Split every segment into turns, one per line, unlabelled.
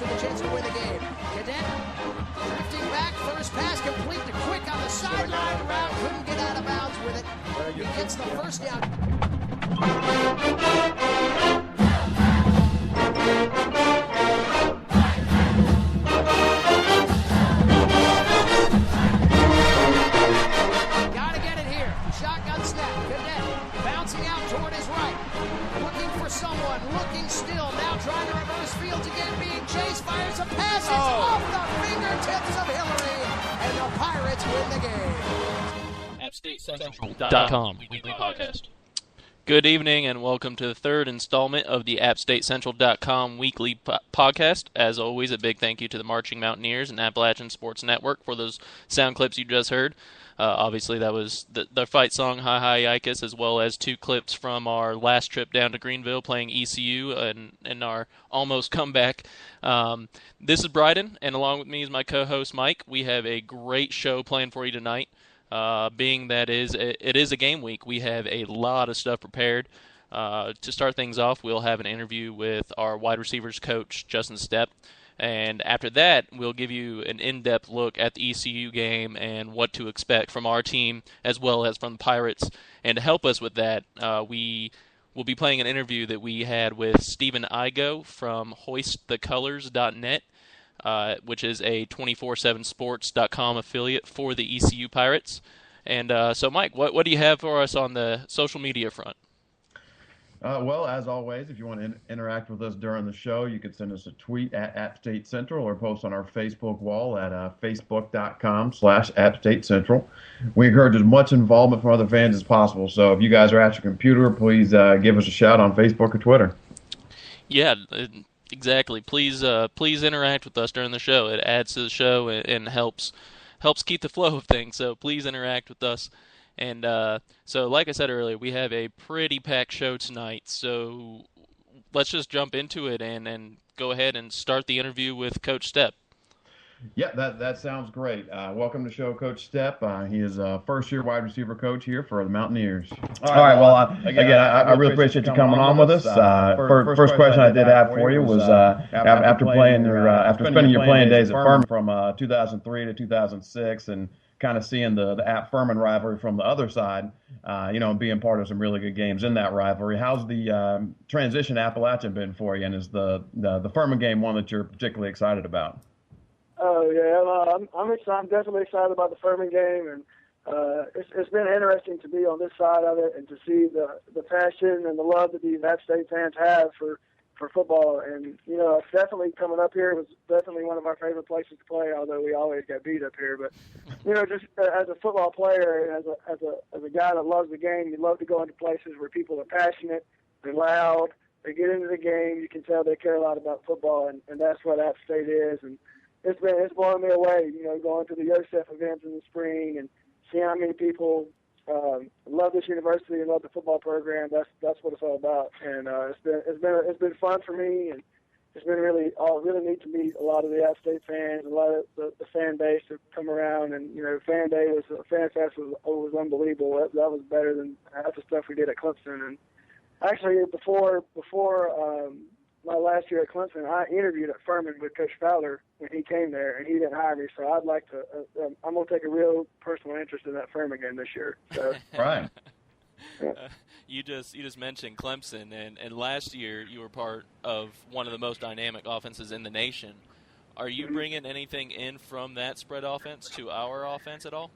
with a chance to win the game. Cadet drifting back, first pass complete to Quick on the sideline route, couldn't get out of bounds with it. He gets the first down. Gotta get it here. Shotgun snap. Cadet bouncing out toward his right. Looking for someone. Looking still. Now trying to reverse fields again. Being chased. Fires a pass. It's off the fingertips of Hillary. And the Pirates win the game.
AppStateCentral.com weekly podcast. Good evening and welcome to the third installment of the AppStateCentral.com weekly podcast. As always, a big thank you to the Marching Mountaineers and Appalachian Sports Network for those sound clips you just heard. Obviously, that was the fight song, Hi Hi Yikes, as well as two clips from our last trip down to Greenville playing ECU and our almost comeback. This is Bryden, and along with me is my co-host Mike. We have a great show planned for you tonight. Being that it is a game week, we have a lot of stuff prepared. To start things off, we'll have an interview with our wide receivers coach, Justin Stepp. And after that, we'll give you an in-depth look at the ECU game and what to expect from our team as well as from the Pirates. And to help us with that, we will be playing an interview that we had with Stephen Igo from hoistthecolors.net. Which is a 247sports.com affiliate for the ECU Pirates. And so, Mike, what do you have for us on the social media front?
Well, as always, if you want to interact with us during the show, you can send us a tweet at AppStateCentral or post on our Facebook wall at facebook.com/AppStateCentral. We encourage as much involvement from other fans as possible. So if you guys are at your computer, please give us a shout on Facebook or Twitter.
Yeah, exactly. Please interact with us during the show. It adds to the show and helps keep the flow of things. So please interact with us. And so like I said earlier, we have a pretty packed show tonight. So let's just jump into it and go ahead and start the interview with Coach Stepp.
Yeah, that sounds great. Welcome to the show, Coach Stepp. He is a first-year wide receiver coach here for the Mountaineers.
All right. Well, I really appreciate you coming on with us. First question I did have for you was after spending your playing days at Furman from 2003 to 2006, and kind of seeing the App Furman rivalry from the other side, and being part of some really good games in that rivalry. How's the transition to Appalachian been for you, and is the Furman game one that you're particularly excited about?
Oh yeah, I'm excited. I'm definitely excited about the Furman game, and it's been interesting to be on this side of it and to see the passion and the love that these App State fans have for football. And it's definitely coming up here. It was definitely one of our favorite places to play, although we always got beat up here. But just as a football player and as a guy that loves the game, you love to go into places where people are passionate, they're loud, they get into the game. You can tell they care a lot about football, and that's what App State is. And it's blowing me away, going to the Yosef events in the spring and seeing how many people love this university and love the football program. That's what it's all about. And it's been fun for me, and it's been really neat to meet a lot of the App State fans, a lot of the fan base to come around. And Fan Fest was unbelievable. That was better than half the stuff we did at Clemson. And actually, before my last year at Clemson, I interviewed at Furman with Coach Fowler when he came there, and he didn't hire me. So I'd like to. I'm going to take a real personal interest in that Furman game this year. So.
Right.
You just mentioned Clemson, and last year you were part of one of the most dynamic offenses in the nation. Are you bringing anything in from that spread offense to our offense at all?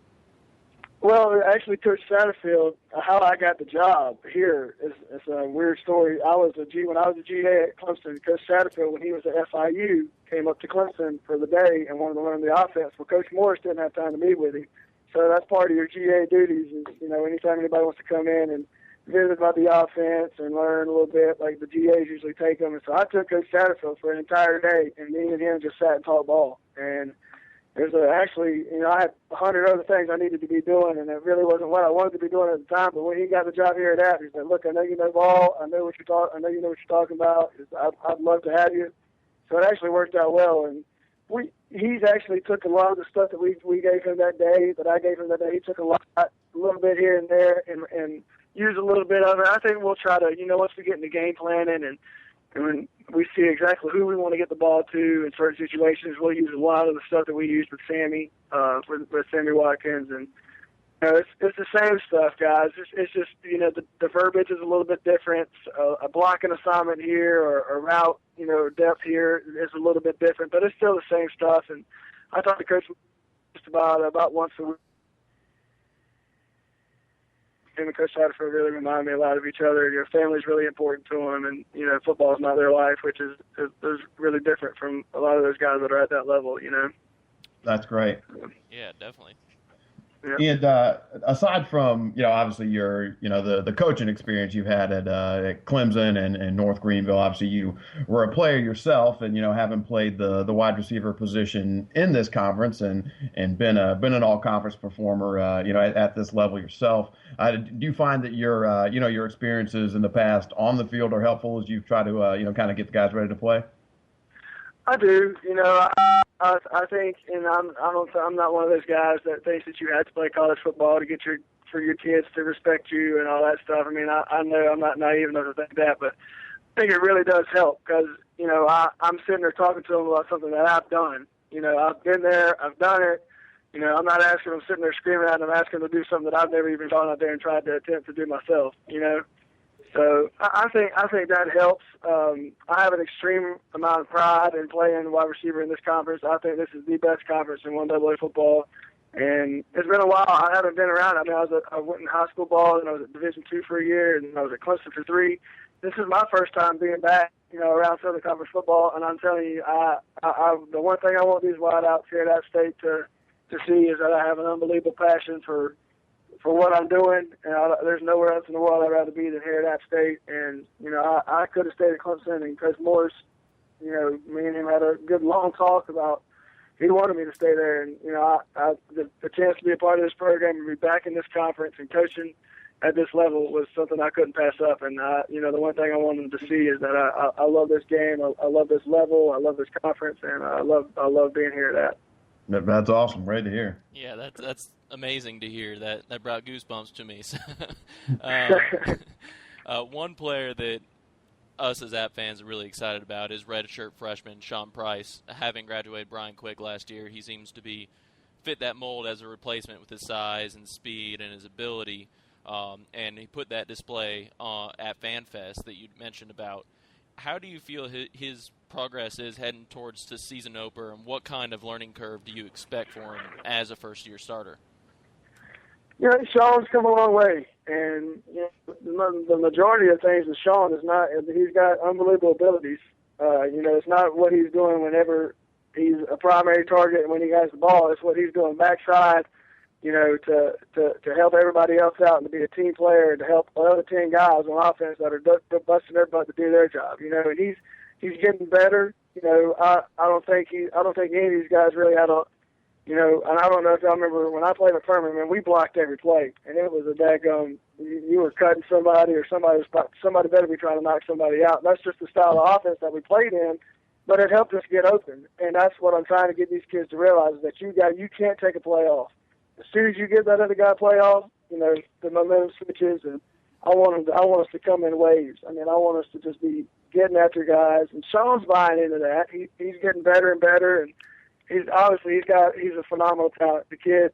Well, actually, Coach Satterfield, how I got the job here is a weird story. When I was a GA at Clemson, Coach Satterfield, when he was at FIU, came up to Clemson for the day and wanted to learn the offense. Well, Coach Morris didn't have time to meet with him. So that's part of your GA duties is, anytime anybody wants to come in and visit about the offense and learn a little bit, like the GAs usually take them. And so I took Coach Satterfield for an entire day, and me and him just sat and talked ball. And I had 100 other things I needed to be doing, and it really wasn't what I wanted to be doing at the time. But when he got the job here at App, he said, "Look, I know you know ball. I know you know what you're talking about. I'd love to have you." So it actually worked out well. And he's actually took a lot of the stuff that we gave him that day, that I gave him that day. He took a little bit here and there, and used a little bit of it. I think we'll try to, once we get into game planning and And when we see exactly who we want to get the ball to in certain situations, we'll use a lot of the stuff that we used with Sammy, with Sammy Watkins. And it's the same stuff, guys. It's just the verbiage is a little bit different. A blocking assignment here or a route, depth here is a little bit different, but it's still the same stuff. And I talk to Coach just about once a week. Him and Coach Satterfield really remind me a lot of each other. Family's really important to them, and football is not their life, which is really different from a lot of those guys that are at that level.
That's great.
Yeah, definitely.
Yeah. And aside from obviously your the coaching experience you've had at Clemson and North Greenville, obviously you were a player yourself, and having played the wide receiver position in this conference and been an all-conference performer at this level yourself. Do you find that your experiences in the past on the field are helpful as you try to kind of get the guys ready to play?
I do. I think, and I'm not one of those guys that thinks that you have to play college football to get for your kids to respect you and all that stuff. I mean, I know I'm not naive enough to think that, but I think it really does help because I'm sitting there talking to them about something that I've done. I've been there, I've done it. I'm not asking them, sitting there screaming at them, asking them to do something that I've never even gone out there and tried to attempt to do myself. So I think that helps. I have an extreme amount of pride in playing wide receiver in this conference. I think this is the best conference in 1AA football, and it's been a while. I haven't been around. I mean, I went in high school ball, and I was at Division II for a year, and I was at Clemson for 3. This is my first time being back, around Southern Conference football, and I'm telling you, the one thing I want these wideouts here at App State to see is that I have an unbelievable passion for what I'm doing, and there's nowhere else in the world I'd rather be than here at App State. And I could have stayed at Clemson, and Coach Morris, me and him had a good long talk about he wanted me to stay there, and the chance to be a part of this program and be back in this conference and coaching at this level was something I couldn't pass up. And the one thing I wanted them to see is that I love this game, I love this level, I love this conference, and I love being here at App.
That's awesome. Great to hear.
Yeah, that's amazing to hear. That brought goosebumps to me. One player that us as App fans are really excited about is redshirt freshman Sean Price. Having graduated Brian Quick last year, he seems to fit that mold as a replacement with his size and speed and his ability. And he put that display at FanFest that you mentioned about. How do you feel his progress is heading towards the season opener, and what kind of learning curve do you expect for him as a first-year starter?
Sean's come a long way, and the majority of things with Sean is not. He's got unbelievable abilities. It's not what he's doing whenever he's a primary target and when he has the ball. It's what he's doing backside. To help everybody else out and to be a team player and to help other 10 guys on offense that are busting their butt to do their job. And he's getting better. I don't think any of these guys really had a. And I don't know if y'all remember when I played at Furman, man, we blocked every play, and it was a daggum. You were cutting somebody, or somebody better be trying to knock somebody out. That's just the style of offense that we played in, but it helped us get open, and that's what I'm trying to get these kids to realize is that you can't take a play off. As soon as you get that other guy play off, the momentum switches, and I want us to come in waves. I mean, I want us to just be getting after guys, and Sean's buying into that. He's getting better and better, and he's a phenomenal talent. The kid,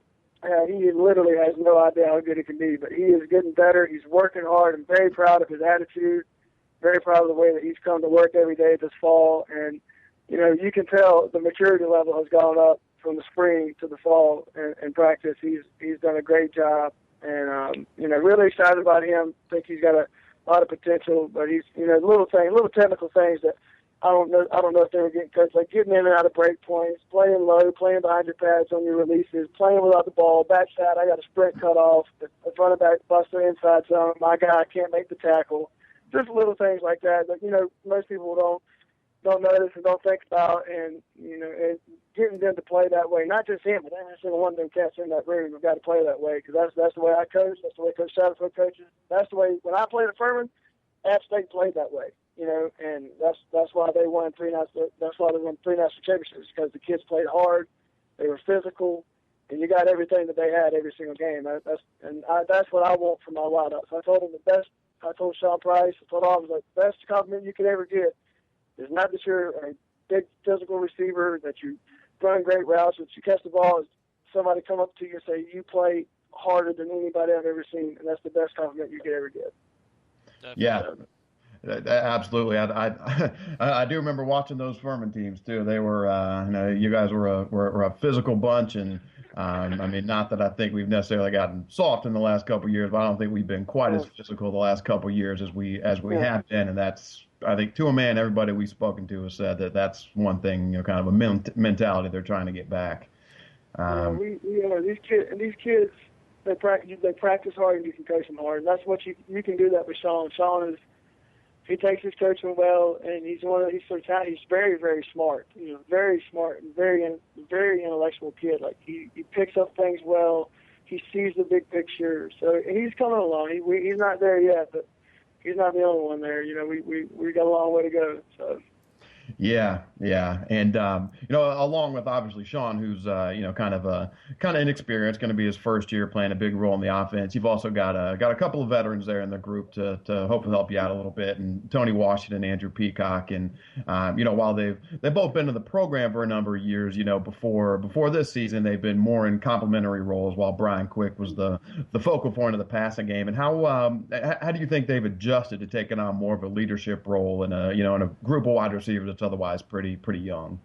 he literally has no idea how good he can be, but he is getting better. He's working hard. I'm very proud of his attitude, very proud of the way that he's come to work every day this fall, and you can tell the maturity level has gone up from the spring to the fall in practice. He's done a great job, and really excited about him. Think he's got a lot of potential, but he's little technical things that I don't know if they were getting coached, like getting in and out of break points, playing low, playing behind your pads on your releases, playing without the ball, backside. I got a sprint cut off, the running back busts the inside zone. My guy can't make the tackle. Just little things like that most people don't notice and don't think about, and and getting them to play that way. Not just him, but every single one of them cats in that room have got to play that way, because that's the way I coach. That's the way Coach Satterfield coaches. That's the way when I played at Furman, App State played that way. And that's why they won 3 national. That's why they won 3 national championships, because the kids played hard, they were physical, and you got everything that they had every single game. That's what I want from my wideouts. I told him I told Sean Price, I told all of them, the best compliment you could ever get It's not that you're a big physical receiver, that you run great routes, that you catch the ball, is somebody come up to you and say, you play harder than anybody I've ever seen, and that's the best compliment you could ever get.
Definitely.
Yeah. Absolutely, I do remember watching those Furman teams too. They were, you guys were a physical bunch, and I mean, not that I think we've necessarily gotten soft in the last couple of years, but I don't think we've been quite as physical the last couple of years as we have been, and that's, I think, to a man, everybody we've spoken to has said that that's one thing, kind of a mentality they're trying to get back.
These kids, they practice hard, and you can coach them hard, and that's what you can do that with Sean. Sean is. He takes his coaching well, and he's very, very smart. Very smart and very intellectual kid. Like he picks up things well. He sees the big picture. So he's coming along. He's not there yet, but he's not the only one there. We got a long way to go. So.
Yeah, and along with obviously Sean, who's kind of inexperienced, going to be his first year playing a big role in the offense. You've also got a couple of veterans there in the group to hopefully help you out a little bit, and Tony Washington, Andrew Peacock, and while they've both been in the program for a number of years, before this season they've been more in complementary roles, while Brian Quick was the focal point of the passing game. And how do you think they've adjusted to taking on more of a leadership role in a group of wide receivers that's otherwise pretty young?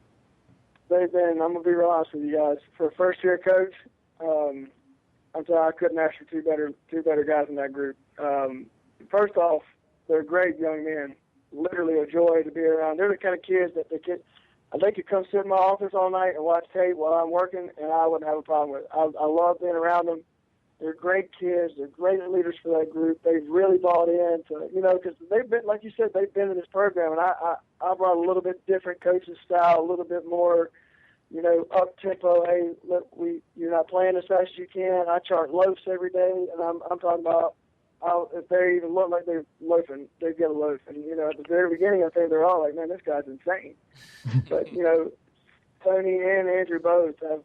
They've been, I'm going to be real honest with you guys, for a first-year coach, I'm sorry, I couldn't ask for two better guys in that group. First off, they're great young men, literally a joy to be around. They're the kind of kids that they could come sit in my office all night and watch tape while I'm working, and I wouldn't have a problem with it. I love being around them. They're great kids. They're great leaders for that group. They've really bought in to, because they've been, like you said, they've been in this program, and I brought a little bit different coaching style, a little bit more, up tempo. Hey, look, you're not playing as fast as you can. I chart loafs every day, and I'm talking about if they even look like they're loafing, they get a loaf. And at the very beginning, I think they're all like, man, this guy's insane. But Tony and Andrew both have.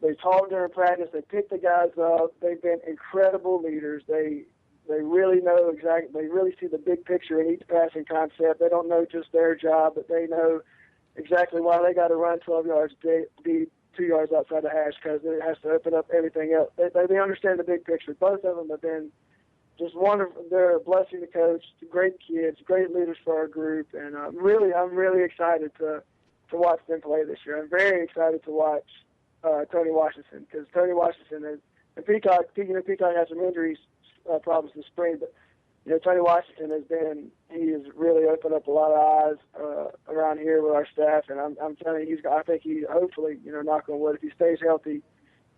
They talk during practice. They pick the guys up. They've been incredible leaders. They really know exactly. They really see the big picture in each passing concept. They don't know just their job, but they know exactly why they got to run 12 yards, be 2 yards outside the hash, because it has to open up everything else. They understand the big picture. Both of them have been just wonderful. They're a blessing to coach. Great kids, great leaders for our group, and I'm really excited to watch them play this year. I'm very excited to watch Tony Washington, because Tony Washington and Peacock has some injuries problems this spring, but Tony Washington he has really opened up a lot of eyes around here with our staff, and I'm telling you, I think he hopefully, knock on wood, if he stays healthy,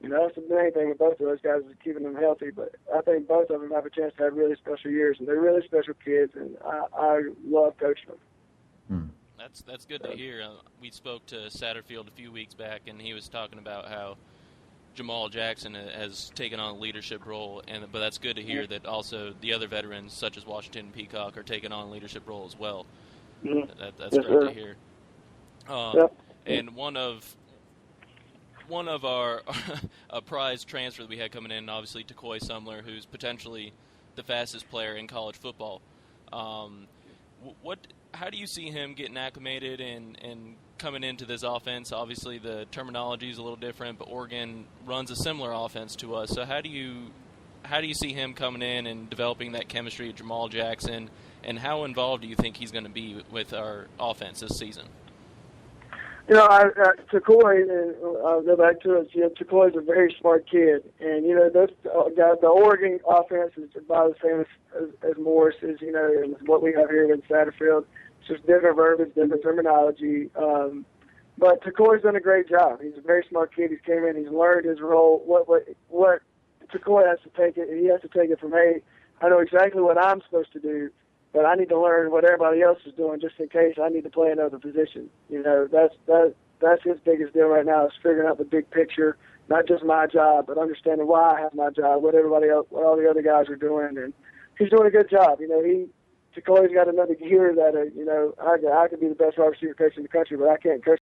that's the main thing with both of those guys, is keeping them healthy. But I think both of them have a chance to have really special years, and they're really special kids, and I love coaching them.
That's good to hear. We spoke to Satterfield a few weeks back, and he was talking about how Jamal Jackson has taken on a leadership role, but that's good to hear that also the other veterans, such as Washington and Peacock, are taking on a leadership role as well.
Mm-hmm.
That's great to hear. And one of our a prize transfer that we had coming in, obviously, Takoy Sumler, who's potentially the fastest player in college football. How do you see him getting acclimated and coming into this offense? Obviously, the terminology is a little different, but Oregon runs a similar offense to us. So how do you see him coming in and developing that chemistry with Jamal Jackson, and how involved do you think he's going to be with our offense this season?
Takoy, and I'll go back to it. Takoy's a very smart kid, and the Oregon offense is about the same as Morris's, and what we have here in Satterfield. It's just different verbiage, different terminology. But Takoy's done a great job. He's a very smart kid. He's came in, he's learned his role. What Takoy has to take it, he has to take it from, hey, I know exactly what I'm supposed to do, but I need to learn what everybody else is doing just in case I need to play another position. That's his biggest deal right now, is figuring out the big picture, not just my job, but understanding why I have my job, what everybody else, what all the other guys are doing, and he's doing a good job. Takoy's got another gear that I could be the best wide receiver coach in the country, but I can't coach